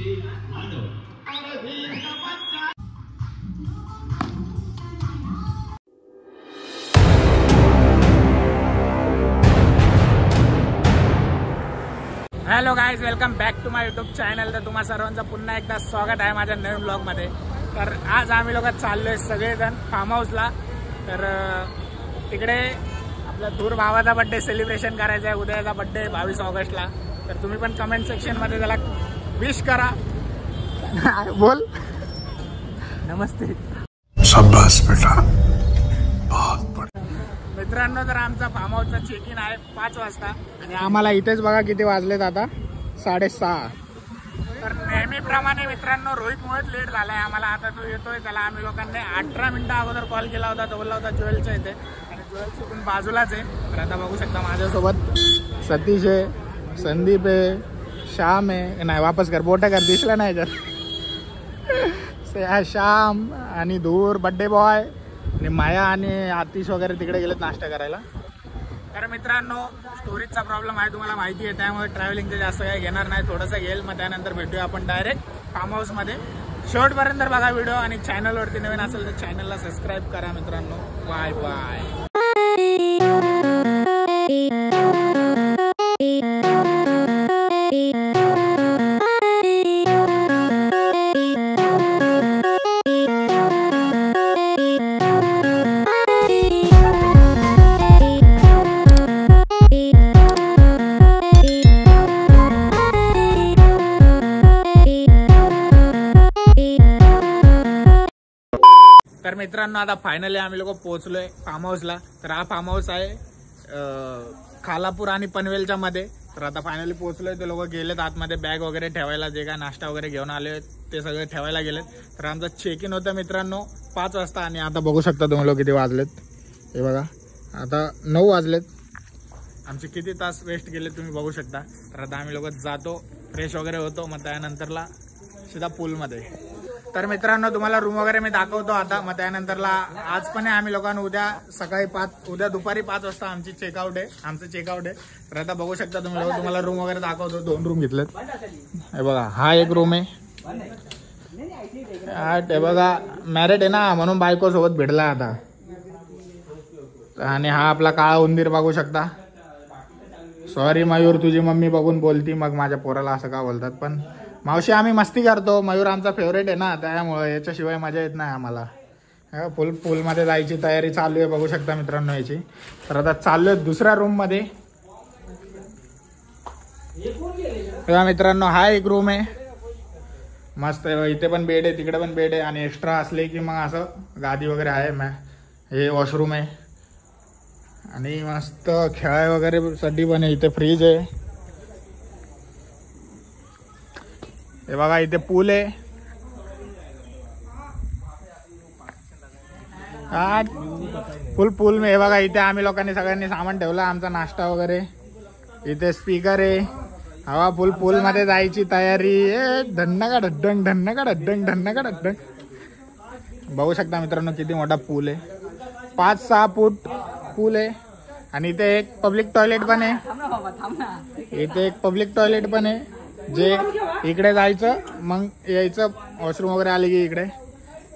Hello guys, welcome back to my YouTube channel. तर तुम्हा सर्वांचं पुन्हा एकदा स्वागत आहे माझ्या नवीन ब्लॉगमध्ये. तर आज आम्ही लोक चाललोय सगळेजण फार्म हाऊसला. तर तिकडे आपल्या दूर भावाचा बड्डे सेलिब्रेशन करायचा आहे. उद्याचा बड्डे 22 ऑगस्टला. तर तुम्ही पण कमेंट सेक्शनमध्ये त्याला विश करा. बोल नमस्ते. शाबाश बेटा. मित्रांनो, तर आमचा फार्म हाऊसचा चेक इन आहे 5 वाजता आणि आम्हाला इथेच बघा किती वाजलेत आता 6:30. तर नेहमीप्रमाणे मित्रांनो रोहितमुळेच लेट झालाय आम्हाला. आता तो येतोय, त्याला आम्ही लोकांनी 18 मिनिटं अगोदर कॉल केला होता. तो बोलला होता ज्वेलच्या इथे आणि ज्वेल तिथून बाजूलाच आहे. तर आता बघू शकता माझ्यासोबत सतीश आहे, संदीप आहे, श्याम आहे. नाही वापस कर, बोट कर, दिसला नाही तर. श्याम आणि धूर बड्डे बॉय आणि माया आणि आतिश वगैरे तिकडे गेलेत नाश्ता करायला. तर मित्रांनो, स्टोरेजचा प्रॉब्लेम आहे तुम्हाला माहिती आहे, त्यामुळे ट्रॅव्हलिंगचं जास्त काही घेणार नाही, थोडंसं घेईल. मग त्यानंतर भेटूया आपण डायरेक्ट फार्म हाऊसमध्ये. शेवटपर्यंत बघा व्हिडिओ आणि चॅनलवरती नवीन असेल तर चॅनलला सबस्क्राईब करा मित्रांनो. Bye bye. तर मित्रांनो, आता फायनली आम्ही लोक पोहोचलोय फार्म हाऊसला. तर हा फार्म हाऊस आहे खालापूर आणि पनवेलच्या मध्ये. तर आता फायनली पोहोचलोय. ते लोक गेलेत आतमध्ये बॅग वगैरे ठेवायला, जे काय नाश्ता वगैरे घेऊन आले ते सगळे ठेवायला गेलेत. तर आमचं चेक इन होतं मित्रांनो 5 वाजता आणि आता बघू शकता तुम्ही लोक किती वाजलेत. हे बघा आता 9 वाजलेत. आमचे किती तास वेस्ट गेले तुम्ही बघू शकता. तर आता आम्ही लोक जातो, फ्रेश वगैरे होतो, मग त्यानंतरला सीधा पूलमध्ये. तर मित्रांनो, तुम्हाला रूम वगैरे मी दाखवतो आता. मग त्यानंतरला आज पण आहे आम्ही लोकांना उद्या दुपारी 5 वाजता आमचं चेकआउट आहे. तर आता बघू शकता तुम्ही लोक, तुम्हाला रूम वगैरे दाखवतो. 2 रूम घेतलेत. हे बघा, हा एक रूम आहे. हे बघा मॅरिड आहे ना, म्हणून बायको सोबत भेटला आता. आणि हा आपला काळा उंदीर बघू शकता. सॉरी मयूर, तुझी मम्मी बघून बोलती मग माझ्या पोराला असं का बोलतात. पण मावशी आम्ही मस्ती करतो, मयूर आमचा फेवरेट आहे ना, त्यामुळे याच्याशिवाय मजा येत नाही आम्हाला. पूलमध्ये जायची तयारी चालू आहे बघू शकता मित्रांनो याची. तर आता चाललोय दुसऱ्या रूममध्ये. तेव्हा मित्रांनो, हा एक रूम आहे मस्त. इथे पण बेड आहे, तिकडे पण बेड आहे आणि एक्स्ट्रा असले की मग असं गादी वगैरे आहे. हे वॉशरूम आहे आणि मस्त खेळाय वगैरे साठी पण आहे. इथे फ्रीज आहे. हे बघा इथे पूल आहे. हा पूल में हे बघा इथे आम्ही लोकांनी सगळ्यांनी सामान ठेवलं, आमचा नाश्ता वगैरे. इथे स्पीकर आहे. हवा पूल मध्ये जायची तयारी. धन्नका ढड्डंग धन्नका ढड्डंग धन्नका ढड्डंग. बघू शकता मित्रांनो किती मोठा पूल आहे. 5-6 फूट पूल आहे. आणि इथे एक पब्लिक टॉयलेट पण आहे. जे इकडे जायचं मग यायचं वॉशरूम वगैरे आले की इकडे.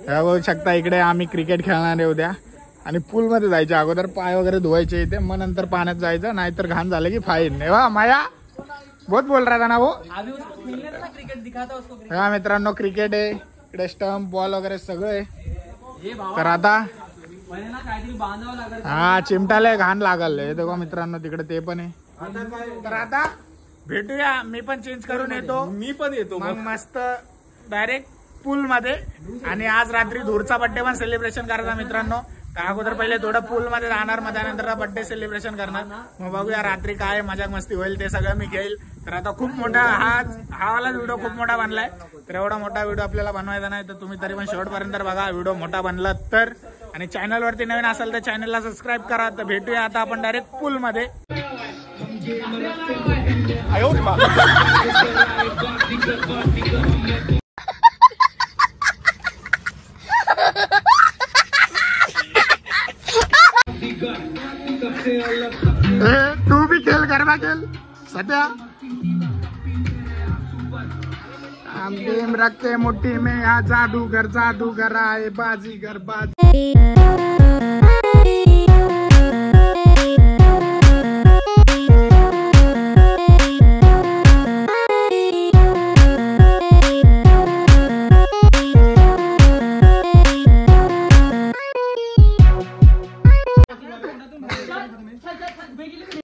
बघू शकता इकडे आम्ही क्रिकेट खेळणार आहे उद्या. आणि पूलमध्ये जायचं अगोदर पाय वगैरे धुवायचे इथे, मग नंतर पाण्यात जायचं, नाहीतर घाण झालं की फाईन. वा माया बहुत बोल रहा था ना वो. हा मित्रांनो, क्रिकेट आहे इकडे, स्टंप बॉल वगैरे सगळं आहे. तर आता हा चिमटाला घाण लागल. हे देखो मित्रांनो तिकडे ते पण आहे. तर आता भेटूया, मी पण चेंज करून येतो. मी पण येतो मग मस्त डायरेक्ट पूल मध्ये. आणि आज रात्री धूरचा बड्डे पण सेलिब्रेशन करायचा मित्रांनो. त्या अगोदर पहिले थोडं पूल मध्ये राहणार, मग त्यानंतर बड्डे सेलिब्रेशन करणार. मग बघूया रात्री काय मजाक मस्ती होईल, ते सगळं मी घेईल. तर आता खूप मोठा हा वाला व्हिडिओ खूप मोठा बनलाय. तर एवढा मोठा व्हिडिओ आपल्याला बनवायचा नाही, तर तुम्ही तरी पण शेवटपर्यंत बघा व्हिडिओ मोठा बनला तर. आणि चॅनलवरती नवीन असेल तर चॅनलला सबस्क्राईब करा. तर भेटूया आता आपण डायरेक्ट पूल मध्ये. तू भी खेल, गरबा खेल सध्या. हम गेम रखते मुट्ठी में, यहाँ जादूगर आए बाजीगर बाजी।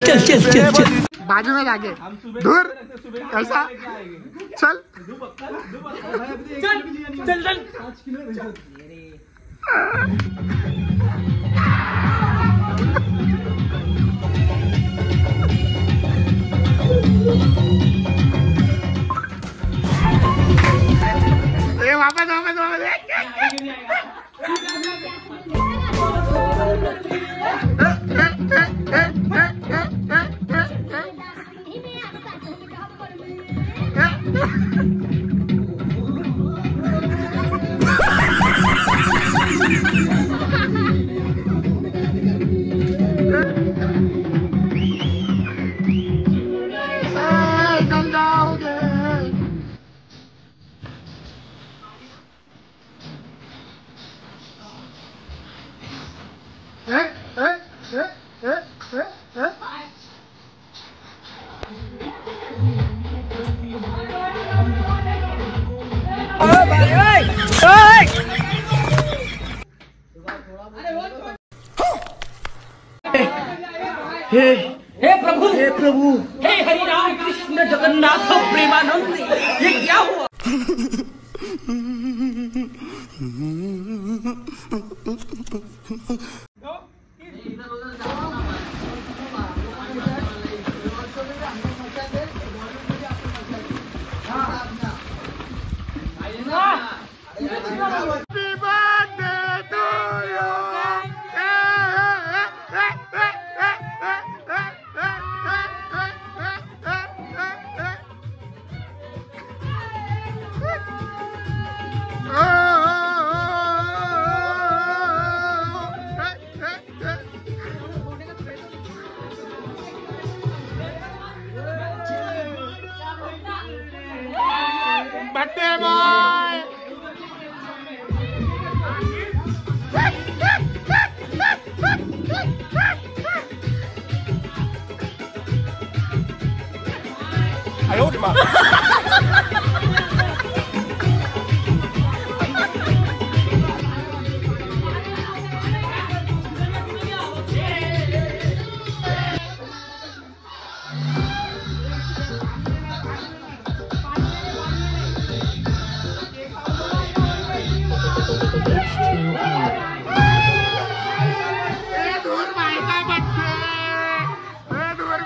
चल बाजू में जाके दूर कैसा चल चल चल वापस हे प्रभु हे हरि राम कृष्ण जगन्नाथ प्रेमानंद, ये क्या हुआ? बर्थडे बॉय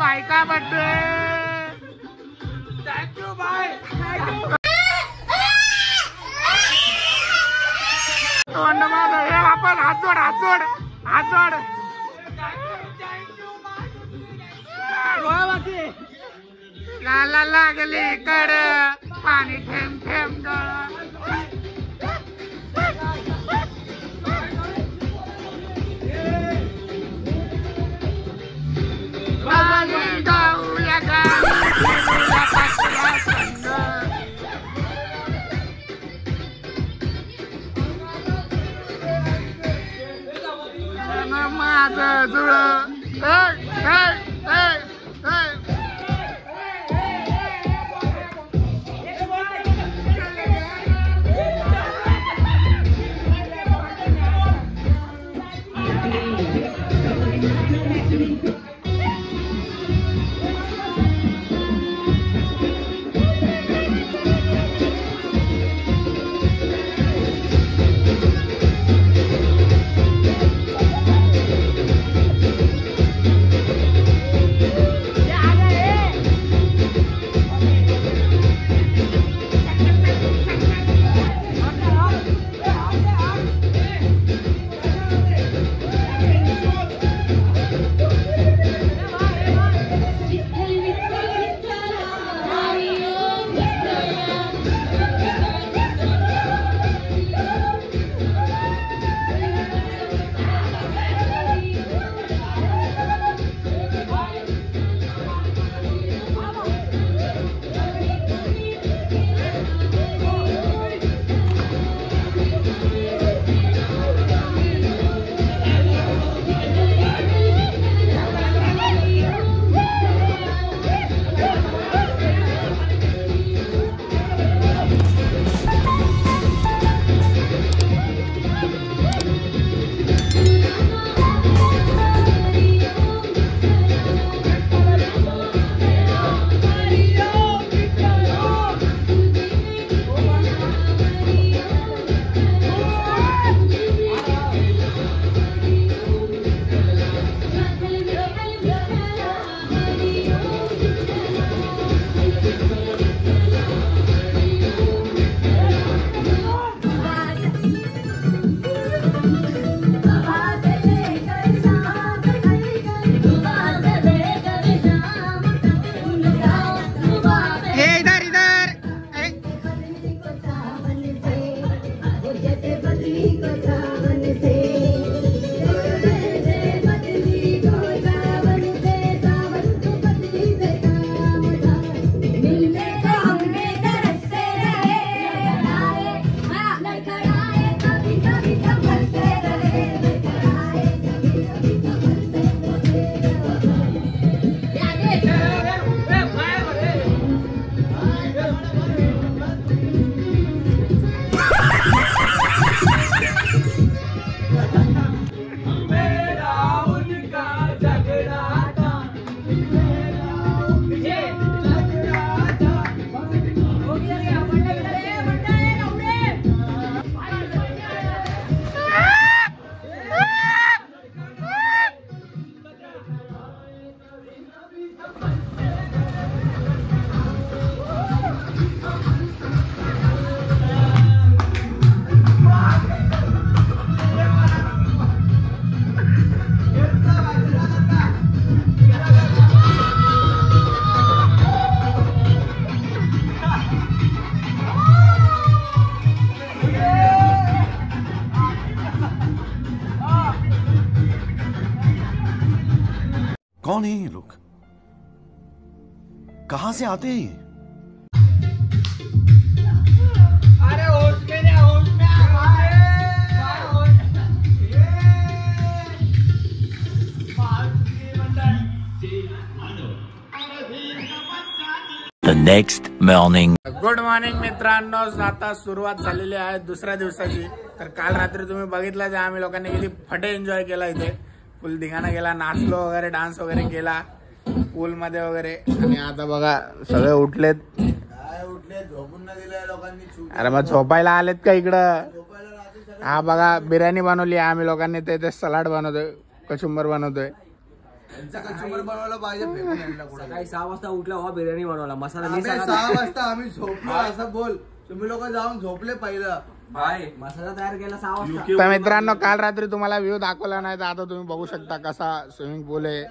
भाई का बर्थडे। थैंक यू भाई, वापस हाथ जोड़ ला लागली कड पाणी थेंब थेंब माझं जुळ कौन है ये लोग? कहां से आते हैं ये? अरे होश में नहीं, होश में The next morning. Good morning मित्रांनो. आता सुरुवात झालेली आहे दुसऱ्या दिवसाची. तर काल रात्री तुम्ही बघितलं जे आम्ही लोकांनी किती फटे एन्जॉय केला इथे. फुल धिंगाणा गेला, नाचलो वगैरे, डान्स वगैरे केला पूल मध्ये वगैरे. आणि आता बघा सगळे उठलेत. झोपून न दिलंय लोकांनी. अरे मग झोपायला आलेत का इकडं? हा बघा बिर्याणी बनवली आहे आम्ही लोकांनी. ते सलाड बनवतोय, कचुंबर बनवतोय. कचुंबर बनवायला पाहिजे. सकाळी 6 वाजता उठला हो, बिर्याणी बनवला. मसाला मी 6 वाजता आम्ही झोपलो असं बोल. तुम्ही लोक जाऊन झोपले पहिलं. मसाला तयार केला 6 वाजता. तर मित्रांनो काल रात्री तुम्हाला व्ह्यू दाखवला नाही, तर आता तुम्ही बघू शकता कसा स्विमिंग पूल आहे.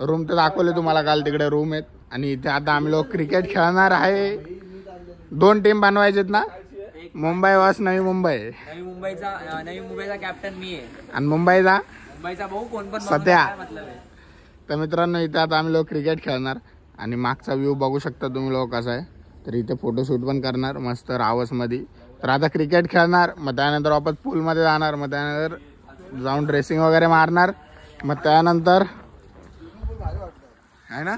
रूम तर दाखवले तुम्हाला काल, तिकडे रूम आहेत. आणि इथे आता आम्ही लोक क्रिकेट खेळणार आहे. 2 टीम बनवायचेत ना, मुंबई वर्स नवी मुंबई. नवी मुंबईचा कॅप्टन मी आहे. आणि मुंबईचा भाऊ कोण पण सध्या. तर मित्रांनो इथे आता आम्ही लोक क्रिकेट खेळणार. आणि मागचा व्ह्यू बघू शकता तुम्ही लोक कसा आहे. तर इथे फोटोशूट पण करणार मस्त रावसमध्ये. तर आता क्रिकेट खेळणार, मग त्यानंतर वापस पूलमध्ये जाणार, मग त्यानंतर जाऊन ड्रेसिंग वगैरे मारणार. मग त्यानंतर आहे ना,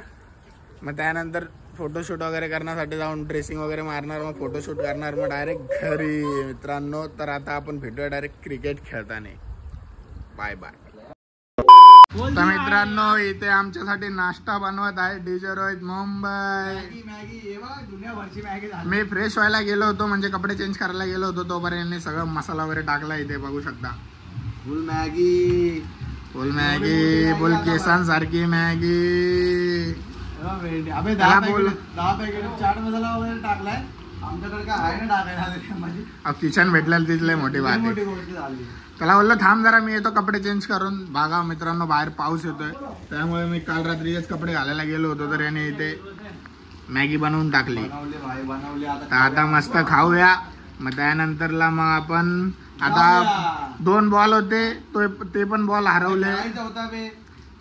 मग त्यानंतर फोटोशूट वगैरे करण्यासाठी जाऊन ड्रेसिंग वगैरे मारणार, मग फोटोशूट करणार, मग डायरेक्ट घरी मित्रांनो. तर आता आपण भेटूया डायरेक्ट क्रिकेट खेळताना. Bye bye. तर मित्रांनो इथे आमच्यासाठी नाश्ता बनवत आहे डीजे रोहित मुंबई. मी फ्रेश व्हायला गेलो होतो, म्हणजे कपडे चेंज करायला गेलो होतो, तोपर्यंत सगळं मसाला वगैरे टाकला. इथे बघू शकता full Maggi, full Maggi, full केसांसारखी मॅगी. अबे 10 पॅकेट चाट मसाला वगैरे टाकलाय. आमच्याकडे काय आहे ना टाकायला. किचन भेटलेलं तिथले मोठी बात आहे. गोष्ट झाली. त्याला बोललो थांब जरा मी येतो कपडे चेंज करून. बघा मित्रांनो बाहेर पाऊस येतोय, त्यामुळे मी काल रात्रीच कपडे घालायला गेलो होतो. तर याने इथे मॅगी बनवून टाकली. बनवली तर आता मस्त खाऊया. मग त्यानंतरला मग आपण आता 2 बॉल होते, ते पण बॉल हरवले.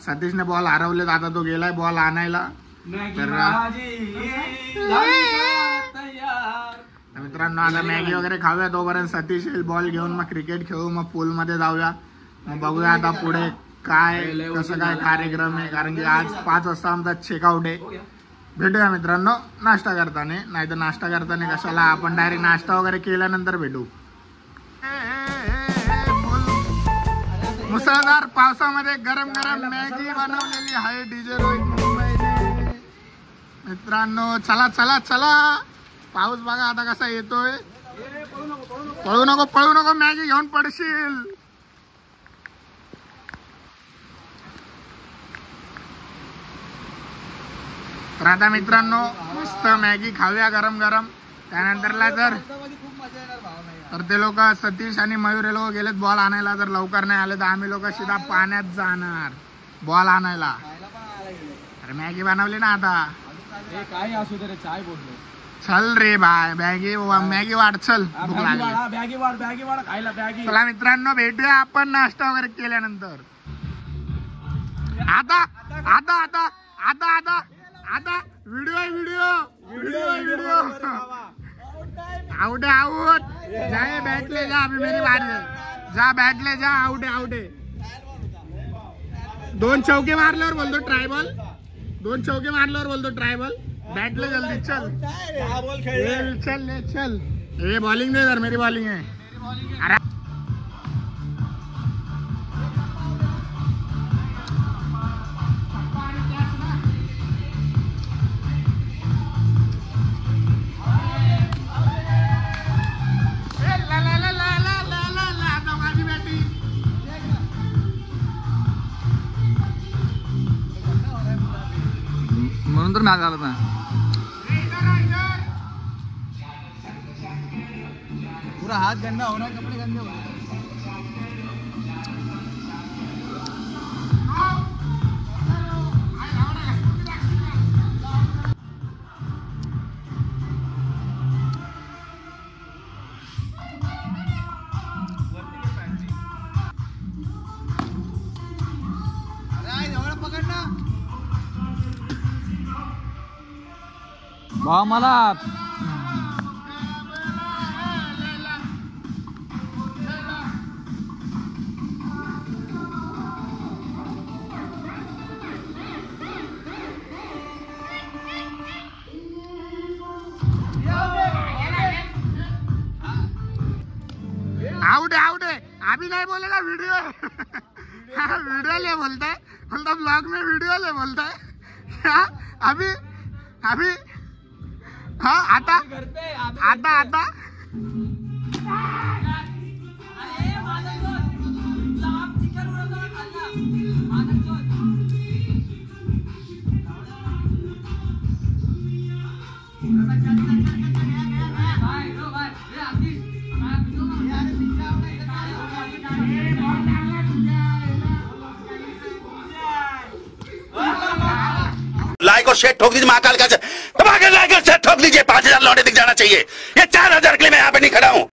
सतीशने बॉल हरवलेत. आता तो गेलाय बॉल आणायला. तर मित्रांनो आता मॅगी वगैरे खाऊया, तोपर्यंत सतीश येईल बॉल घेऊन. मग क्रिकेट खेळू, मग पूल मध्ये जाऊया. मग बघूया आता पुढे काय कसं काय कार्यक्रम आहे. कारण की आज 5 वाजता आमचा चेकआउट आहे. भेटूया मित्रांनो नाश्ता करताना. नाही तर नाश्ता करताना कशाला, आपण डायरेक्ट नाश्ता वगैरे केल्यानंतर भेटू. मुसळधार पावसामध्ये गरम गरम मॅगी बनवलेली आहे डीजे रोहित मुंबईने. मित्रांनो चला चला चला. पाऊस बघा आता कसा येतोय. पळू नको मॅगी घेऊन पडशील. तर आता मित्रांनो मस्त मॅगी खाऊया गरम गरम. त्यानंतरला तर ते लोक सतीश आणि मयूर हे लोक गेलेत बॉल आणायला. जर लवकर नाही आले तर आम्ही लोक सीधा पाण्यात जाणार बॉल आणायला. अरे मॅगी बनवली ना आता. काय असू दे रे, चाय बोललो. चल रे बाय मॅगी वाढ. चल भूक लागली. बॅगी वाढ खायला बॅगी. चला मित्रांनो भेटूया आपण नाश्ता वगैरे केल्यानंतर. आता आता आता आता आता आता व्हिडिओ आउट जाए बैठ ले जा. अभी मेरी बारी है. जा बैठ ले जा. आउट है. 2 चौके मारल्यावर बोलतो ट्रायबल. 2 चौके मारल्यावर बोलतो ट्रायबल. बैठ ले जल्दी. चल ये बॉलिंग दे. इधर मेरी बॉलिंग है. अरे म्हणून तर मॅच आला ना. पूरा हाथ गंदा हो रहा है, कपड़े गंदे हो रहे हैं. अरे एवढं पकड ना. भाव मला आउट है अभी नहीं बोलेगा वीडियो हाँ वीडियो ले बोलता है मतलब ब्लॉग में वीडियो ले बोलता है हाँ अभी अभी हाँ आता आता आता लाइक और शेयर ठोक दीजिए महाकाल का दबा के लाइक और शेयर ठोक दीजिए 5000 लौटे दिख जाना चाहिए ये 4000 के लिए मैं यहाँ पे नहीं खड़ा हूँ